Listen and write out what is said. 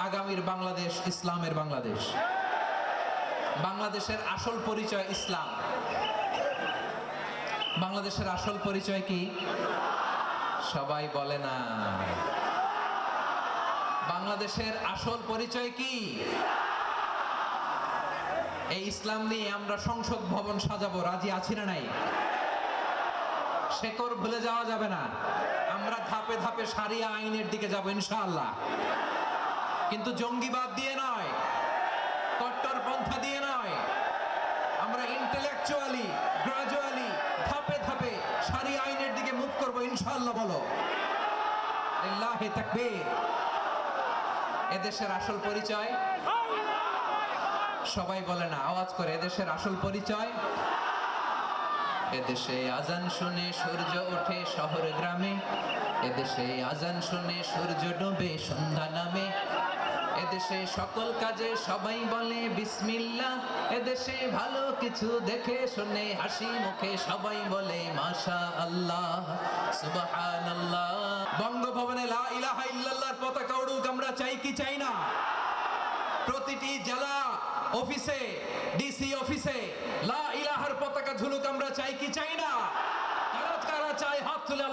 আগামীর বাংলাদেশ ইসলামের বাংলাদেশ। বাংলাদেশের আসল পরিচয় ইসলাম। বাংলাদেশের আসল পরিচয় কি? সবাই বলে না। বাংলাদেশের আসল পরিচয় কি? এই ইসলাম নিয়ে আমরা সংসদ ভবন সাজাবো, রাজি আছি না নাই? শেকড় ভুলে যাওয়া যাবে না। আমরা ধাপে ধাপে শারিয়া আইনের দিকে যাব ইনশাআল্লাহ, কিন্তু জঙ্গিবাদ দিয়ে নয়, কট্টরপন্থা দিয়ে নয়। আমরা ইন্টেলেকচুয়ালি গ্রাজুয়ালি ধাপে ধাপে শারিয়া আইনের দিকে মুভ করব ইনশাআল্লাহ। বলো লিল্লাহি তাকবীর। এদেশের আসল পরিচয় সবাই বলে না, আওয়াজ করে এদেশের আসল পরিচয়। এদেশে আজান শুনে সূর্য ওঠে শহর গ্রামে, এদেশে আজান শুনে সূর্য ডোবে সন্ধ্যা নামে, এদেশে সকল কাজে সবাই বলে বিসমিল্লাহ, এদেশে ভালো কিছু দেখে শুনে হাসি মুখে সবাই বলে মাশাআল্লাহ সুবহানাল্লাহ। বঙ্গভবনে লা ইলাহা ইল্লাল্লাহর পতাকা উড়ুক, আমরা চাই কি চাই না? প্রতিটি জেলা অফিসে, ডিসি অফিসে লা ইলাহার পতাকা ঝুলুক, আমরা চাই কি চাই না? কারা কারা চাই হাত তুলে